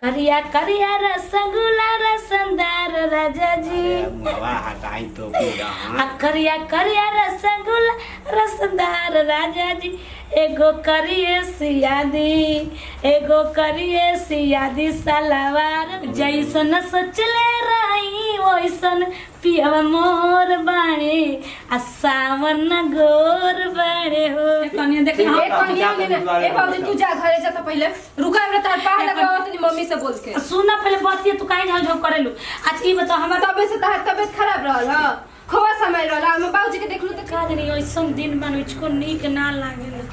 करिया करिया रसगुल्ला रसनदार राजा जी हटाई तो करिया करिया रसगुल्ला रसनदार राजा जी एगो करिए सियादी एगो करिए सियादी सलवार जैसन सोचले रही वैसन पियवा मोर बाड़े आ सावन गोर बाड़े हो कनिया देख ए बाबू तू जा घरे जा तो पहले रुका हमरा तार पार लगाओ तनी मम्मी से बोल के सुना पहले बतिया तू काहे झौ करेलू आज ई बता हमरा तबे से तहार तबीयत खराब रहल ह खोवा समय रहल हम बाबूजी के देखलू त का देनी ओइसन दिन बन इसको नीक ना लागेला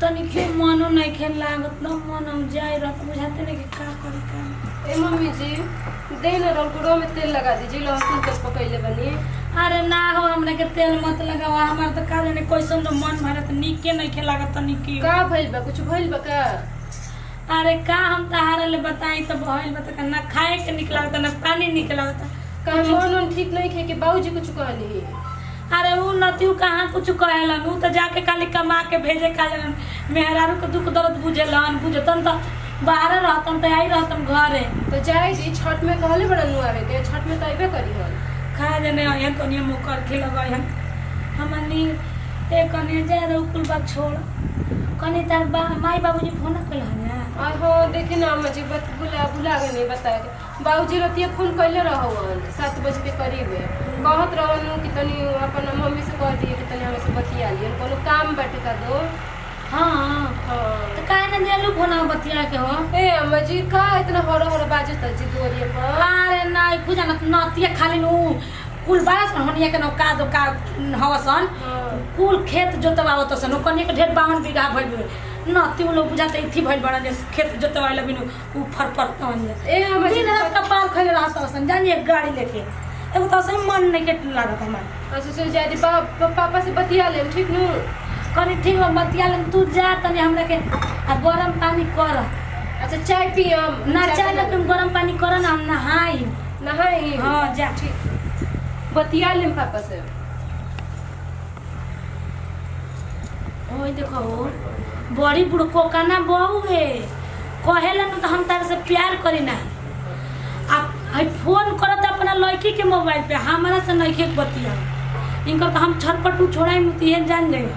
तनी के मनो नहीं खेल लागत न मन जाय रत बुझाते नहीं कि का करी का ए मम्मी जी देन रलगुड़ो में तेल लगा दीजिए लहसुन के पकैले बनी अरे ना हो हमरा के तेल मत लगावा हमार त का देने कैसन तो मन भरत नीक के नहीं खेलागत तनी की का भइल बा कुछ भइल बा का अरे का हम तहारा ले बताई तो भइल बता ना खाए के निकलागत ना पानी निकलागत का मन ठीक नहीं खे के बाबूजी कुछ कहली अरे उ नतिउ कहाँ कुछ कहेलन उ तो जाके खाली कमा के भेजे कालन मेहरारू के दुख दर्द बुझेलन बुझतन तो बाहर रहतन तो आई रहतन घरे तो जाई जी छठ में कहले बड़ा नु आवे के छठ में तो आइबे करी हो खा जने यहाँ कनिया मुकर खिलबा हम हमनी ए कनिया जा रे कुल बात छोड़ कनी तार माई बाबूजी फोन कइल हन आ हो देखी ना अम्मा जी भुला गए नहीं बता के बाबूजी रतिया फोन कइले रहवन 7 बजे के करीब कहत रहन कि तनी अपन मम्मी से कह दिए कि तनी हमरा से बतिया लिए कोनो काम बाटे का दो हां तो काहे न देलू फोन बतिया के हो ए अम्मा जी का इतना हरो बाजत जी दोरिए पर अरे नहीं खुजा नतिया खाली नु कुल बास हनिया के नौका दो का हवसन कुल खेत जोतवावत सन कनिया के ढेर 52 बीघा भइल नती उ लोग बुझाते इथी भइल बड़ा जे खेत जोतवाइला बिनु उ फर तन ए अम्मा जी दिन कपाल खइले रहत सन जानिए गाड़ी लेके एगो तो सही मन नहीं के लागत हमार अच्छा से जादी पापा से बतिया ले ठीक नु कनी ठीक हो बतिया ले तू जा तनी हमरा के आ गरम पानी कर अच्छा चाय पियम ना चाय ले तुम गरम पानी कर ना हम नहाई हां जा ठीक बतिया ले पापा से ओए देखो बड़ी बुड़को का ना बहू है कहेला न तो हम तार से प्यार करी ना आ फोन करत अपना लड़की के मोबाइल पे हमारा से नहीं खेत बतिया इनकर तो हम छरपटू छोड़ाई मुती है जान जाए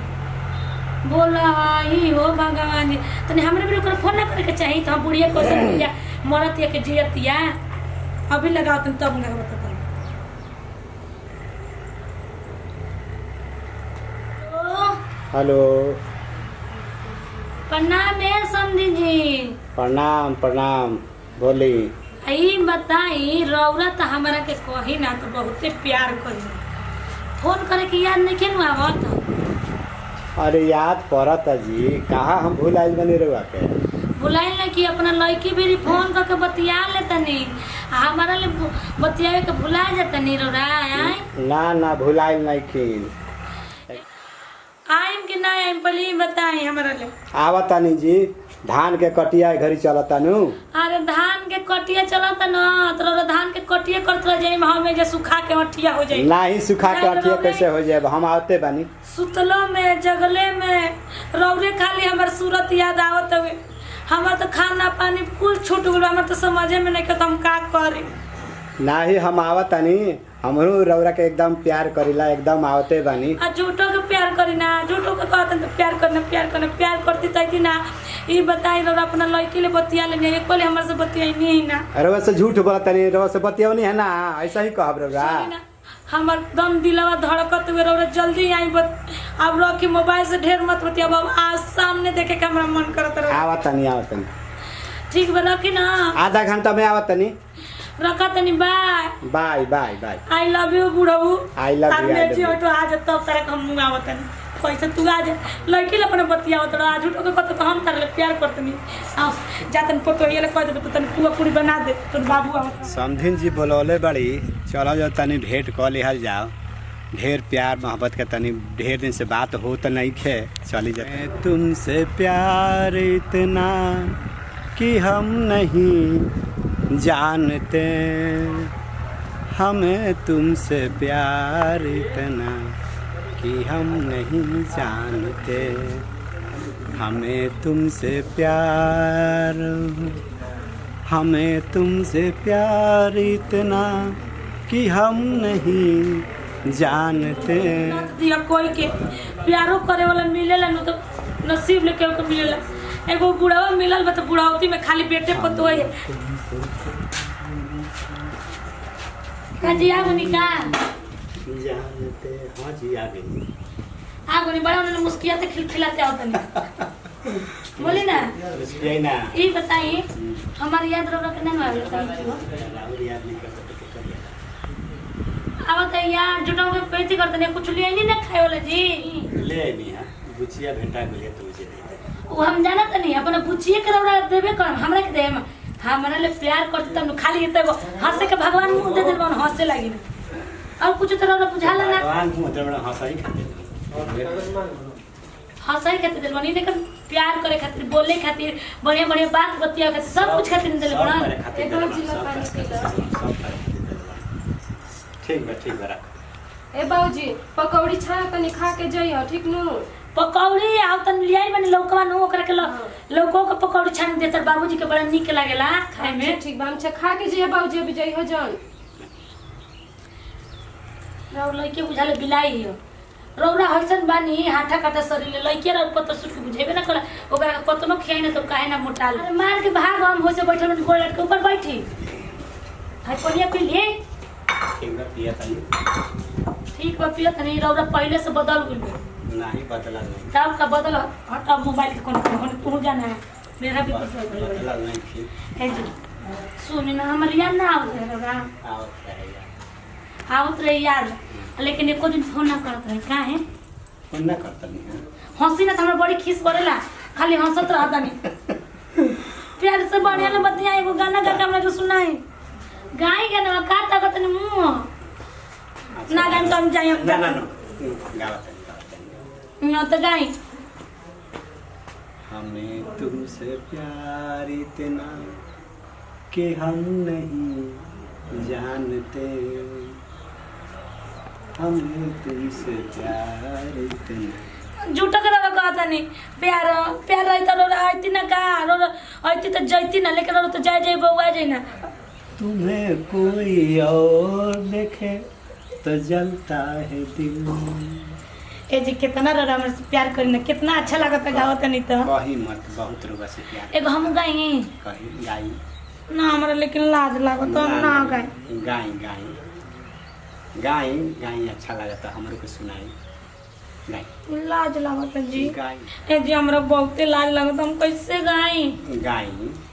बोला ही हो भगवान जी तने हमरे भी ओकर फोन ना करे के चाहिए तो हम बुढ़िया कैसे बुढ़िया मरत या के जियतिया अभी लगाओ तुम तब ना बता हेलो प्रणाम है समधी जी प्रणाम प्रणाम बोली आई बताई रौरा तो हमारा के कही ना तो बहुते प्यार करी फोन करे के याद नहीं केनु आवत अरे याद पड़त जी कहाँ हम भूल आइल बनी रहुआ के बुलाइल ना कि अपना लड़की भी फोन करके बतिया ले तनी हमारा ले बतियावे के भुला जाता नी रौरा आई ना भूलाइल नहीं खीन आइम कि ना आइम पहले बताई हमारा ले आवतानी जी धान के कटिया घरी चलता नु अरे धान के कटिया चलता न तो धान के कटिया करत रह जाई हमें जे सुखा के मठिया हो जाई नहीं सुखा के अठिया कैसे हो जाए हम आते बानी सुतलो में जगले में रौरे खाली हमार सूरत याद आवत हवे हमार तो खाना पानी कुल छूट गल हमार तो समझे में नहीं कि हम का करी नाही हम आवतानी हमरू रौरा के एकदम प्यार करीला एकदम आवते बानी आ झूठो के प्यार करी ना झूठो के कहत तो प्यार करती तई ना ई बताई रौरा अपना लड़की ले बतिया ले नहीं कोले हमर से बतियाई नहीं ना रौरा से झूठ बोलतानी रौरा से बतियावनी है ना ऐसा ही कहब रौरा हमर दम दिलवा धड़कत हुए रौरा जल्दी आई अब रखी मोबाइल से ढेर मत बतिया अब आज सामने देखे के हमरा मन करत रह आवतानी ठीक बा रखी ना आधा घंटा में आवतानी रखा तनी बाय आई लव यू बुढ़ऊ आई लव यू तो आज तब तरह हम मुंगावतन कैसे तू आज लड़की ले अपने बतियावत रह आज उठो के कत तो हम तारे प्यार करतनी आ जातन फोटो ये ले कह दे तो तनी पूरा पूरी बना दे तोर बाबू आवत समधिन जी बोलौले बड़ी चलो जो तनी भेंट क लिहल जाओ ढेर प्यार मोहब्बत के तनी ढेर दिन से बात हो तो नहीं खे चली जाए तुमसे प्यार इतना कि हम नहीं जानते हमें तुमसे प्यार इतना कि हम नहीं जानते हमें तुमसे प्यार हमें तुमसे प्यार इतना कि हम नहीं जानते। दिया कोई के प्यारो करे वाला मिलेला न तो नसीब लेके के मिलेला। एगो बुढ़ावा मिलल बा तो बुढ़ावती में खाली बेटे पतो है। काजी आगो निका जानते। हाँ जी आ गई। आगो नि बड़ा उन्होंने मुस्कियाते खिलखिलाते आओ तनी बोली ना मुस्कियाई ना ये बताइए हमारी याद रह के नहीं आवे राहुल याद नहीं करता तो कर लेना। अब तो यार जुटाओ में पैती करते नहीं कुछ लिए नहीं ना खाए वाला जी ले नहीं है बुचिया भेंटा के लिए तो मुझे नहीं दे। वो हम जाना तो नहीं अपन बुचिए के रौरा देबे कर हमरा के देम हमरा ले प्यार करते तब खाली एते हंसे के भगवान मुंह दे देबन हंसे लागी ना और कुछ तो रौरा बुझाला ना भगवान मुंह दे बड़ा हंसाई खाते हंसाई खातिर दिल बनी लेकिन प्यार करे खातिर बोले खातिर बढ़िया बढ़िया बात बतिया खातिर सब कुछ खातिर दिल बना एक जिला पानी पीला। ठीक बा रख। ए बाबूजी पकौड़ी छान तनी खा के जइहो ठीक नु। पकौड़ी आव तन लियाई बनी लौकवा नु ओकरा के लौको के पकौड़ी छान देतर बाबूजी के बड़ा नीक लागेला खाए में। ठीक बा हम खा के जइहो बाबूजी अभी जइहो जान। रौ लइके बुझाले बिलाई हो रौरा हसन बानी हाथा काटा शरीर लइके रौ पत्थर सुट बुझेबे ना कला ओकरा कतनो खियाई ना तो काहे ना मोटाल मार के भाग हम होसे बैठल में गोड़ लटके ऊपर बैठी हाय पनिया पी लिए ठीक बा पिया तनी। ठीक बा पिया तनी रौरा पहले से बदल गेल नहीं बदला नहीं। तब का बदल हटा मोबाइल के कोन तू जाना है मेरा भी कुछ बदला नहीं थी। है जी सुन ना हमर याद ना आवत रौरा आवत है यार। आवत रही याद लेकिन एको दिन फोन ना करत रही काहे फोन ना करता नहीं है। हंसी ना हमरा बड़ी खीस पड़ेला खाली हंसत रहता नहीं प्यार से बढ़िया ले बतिया एगो गाना गा के हमरा के सुनाई गाई गाना का ताकत नहीं मुंह ना गान तो हम जाई हम ना गावत ना तो गाई हमें तुमसे प्यार इतना कि हम नहीं जानते। हमें तुमसे प्यार इतना झूठा करवा कहता नहीं प्यार प्यार रही तो आती ना का आती तो जैती ना लेकिन तो जाए बउआ जाए ना। तुम्हें कोई और देखे तो जलता है दिल। ए जी कितना रो हमरे से प्यार करी ना कितना अच्छा लागत गावत नहीं तो कही मत बहुत रुआ से प्यार एगो हम गाई कही गाई ना हमरा लेकिन लाज लागत ना गाई गाई गाई गाई गाई अच्छा लगता हमरे को सुनाई गाई लाज लागत जी गाई ए जी हमरा बहुते लाज लागत हम कैसे गाई गाई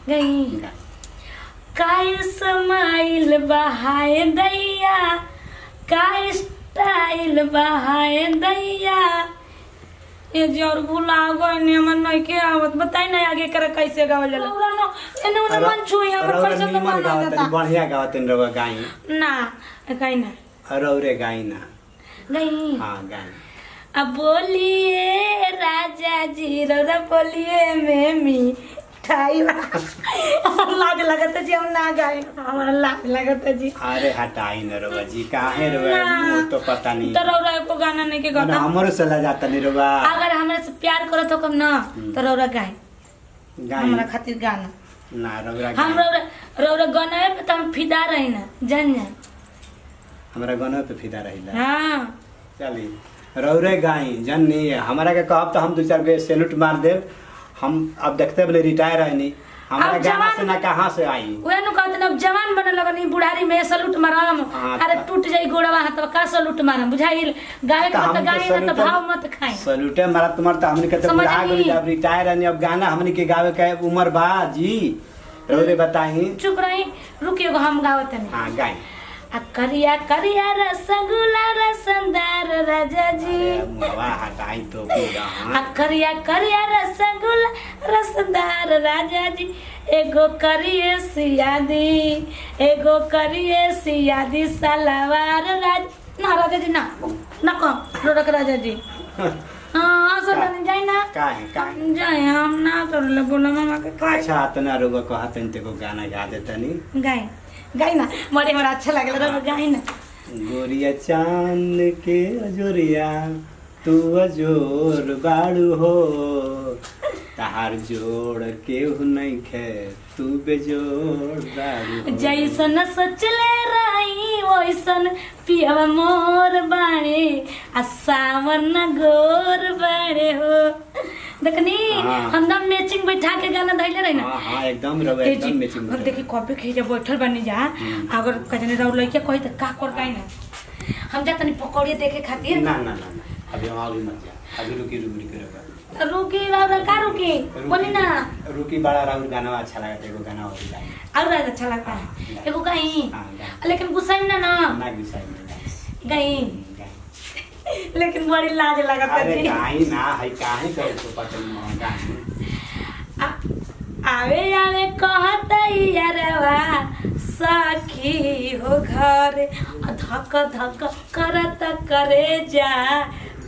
गई गाई काय समाइल बहाए दैया काय स्टाइल बहाए दैया ये जी और भुला गए हमर नहीं के आवत बताई ना आगे करे कैसे गावल जाला एने उन्हें मन छुई हमर कैसे तो मन जाता बढ़िया गावत रवा गाई ना कहीं ना रौरे गाई ना गई हाँ गाई अब बोलिए राजा जी रौरा बोलिए में मिठाई लाज लगता जी हम ना गाए हमारा लाज लगता जी। अरे हटाई न रवा जी काहे रवा वो तो पता नहीं तो रौरा को गाना नहीं के गाता हमरो से ला जाता नहीं रवा अगर हमरा से प्यार करत हो कम ना तो रौरा गाए गाई हमरा खातिर गाना ना रौरा हम रौरा गाना पे तो हम फिदा रही ना जान जा हमरा गाना पे फिदा रहिला हाँ चली रौरे गाई जन्नी हमरा के कहब तो हम दो चार गो सैल्यूट मार देब। हम अब देखते बोले रिटायर है नहीं हमारा अब गाना जवान- से ना कहाँ से आई वे नु कहते अब जवान बने लगनी बुढ़ारी में सलूट मारम हाँ, अरे टूट जाई गोड़वा हाथ का सलूट मारम बुझाइल गावे के तो गाए ना तो भाव मत खाए सैल्यूटे मारा तुम्हार तो हमने के तो समझ बुढ़ा नहीं। गई अब रिटायर है अब गाना हमने के गावे के उम्र बा जी रौरे बताई चुप रही रुकियो हम गावत नहीं हाँ गाई आ करिया करिया रसगुल्ला रसदार राजा जी मुआ हटाई तो पूरा आ करिया करिया रसगुल्ला रसदार राजा जी एगो करिए सियादी एगो करिए सियादी सलवार ना राजा जी ना कम रोडक राजा जी हाँ सदा नहीं जाए ना काहे काहे जाए हम ना कर बोला मामा के खाए अच्छा तना रोग कहतन ते को गाना गा देतनी गाय गाय ना बड़े हमरा अच्छा लागल रे गाय ना गोरिया चांद के अजोरिया तू अजोर बाड़ू हो तहार जोड़ केहू नहीं खे तू बेजोड़ बाड़ू। जैसन सोचले रही वैसन पियवा मोर बाड़े आ सावन गोर बाड़े हो। देखनी हाँ। हमदम मैचिंग बैठा के गाना धैले रही ना। हाँ हाँ एकदम रहो ए एकदम जी, मैचिंग और देखी कॉपी खींचे बैठल बनी जा अगर कजने रहो लइके कही त का कर काई ना हम जा तनी पकौड़िया देखे खातिर ना ना ना ना अभी वहाँ भी मत जा अभी रुकी रुकी करेगा रुकी रहो का रुकी बोली ना रुकी बड़ा राहुल गाना अच्छा लगा एगो गाना और गाना और राजा अच्छा लगता है एगो गाई हाँ, गाई। लेकिन गुस्सा ना ना ना गुस्सा नहीं गाई लेकिन बड़ी लाज लगत अरे है काहे ना है काहे करे तो पता नहीं गाना आवे आवे कहत यारवा सखी हो घर धक धक करत करे जा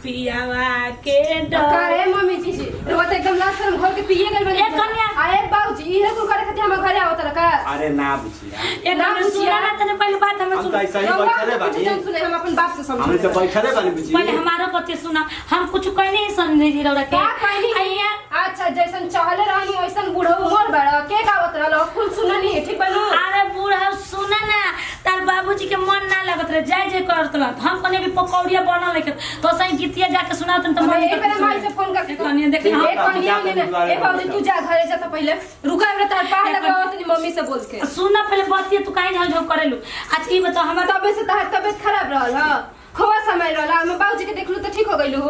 पियावा के डर करे मम्मी जी वो तो एकदम लास्ट में घर के पिए गल बने ए कन्या आए बाबूजी इहे कुल करे खातिर हम घरे आवत रहा का अरे ना बुझिया एक ना बार बुझिया। सुना ना तने पहले बात हमें हम सुन तो ऐसा ही बैठे बानी हम सुने हम अपन बाप से समझ हमने तो बैठे बानी बुझी पहले हमारा पति सुना हम कुछ कह नहीं समझे जी रौरा के का कहनी अइया अच्छा जैसन चाहले रहनी वैसन बूढ़ो मोर बड़ा के गावत रहलो कुल सुननी ठीक बनू अरे बूढ़ा सुना ना तार बाबूजी के मन ना लगत रहे जय जय करत रह हम कने भी पकौड़िया बनल लेके तो सही गीतिया गा के सुनात त मन एक बार माई से फोन करके कनिया देख एक कनिया ने ए बाबूजी तू जा घरे जा तो पहले रुका रे तार पाह लगाओ तनी मम्मी से बोल के सुना पहले बतिया तू काहे झल झल करेलू आज ई बता हमर तबे से तार तबीयत खराब रहल ह खोवा समय रहल हम बाबूजी के देखलू तो ठीक हो गइलू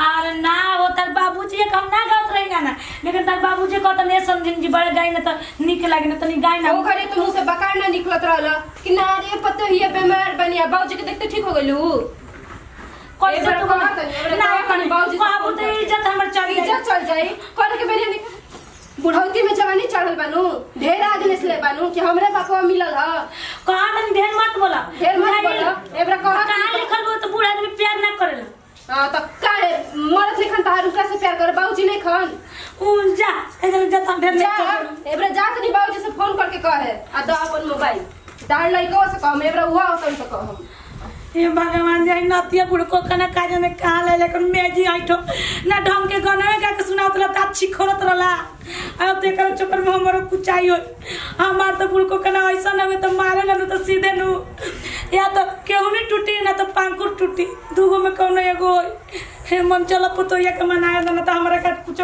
अरे ना वो तार बाबूजी के हम ना गावत रही गाना लेकिन तार बाबूजी को तो नहीं समझिन जी बड़े गाय ना तो निक लागे ना तनी गाय ना ओ घरे तो मुंह से बकार ना निकलत रहल कि ना रे पतो हिया बीमार बनिया बाबूजी के देखते ठीक हो गइलू कैसे एबार तू कहत नहीं, एबार ना कहत नहीं, बाबूजी से बाबू फोन तो करके। इज्जत हमर चली जाई इज्जत चल जाई करे के बेरिया निकल बुढ़ौती में जवानी चढ़ल बानू ढेर आदमी से ले बानू कि हमरे बापवा मिलल ह कहां तनी ढेर मत बोला ढेर मत बोला एबरा कहत कहां लिखल हो तो बूढ़ा आदमी प्यार ना करेला हां तो काहे मरत लिखन तार उनका से प्यार करे बाबूजी नहीं खन उन जा इधर जा तम ढेर जा नहीं एबरा जा तनी बाबूजी से फोन करके कहे आ दो अपन मोबाइल तार लइको से कह एबरा हुआ होतन तो कह हे भगवान जाई नतिया बुड़को कना काजे ने कहां ले लेकिन मेजी आइठो ना ढंग के गाना गा के सुनावत रहा ता छिखरत रहला अब देकर चक्कर में हमरो कुचाई हो हमार तो बुड़को कना ऐसा ना में तो मारे ना तो सीधे नु या तो केहू नहीं टूटी ना तो पांकुर टूटी दूगो में कौनो एगो हे मन चला पुतो या के मनाया ना तो हमरा का कुछ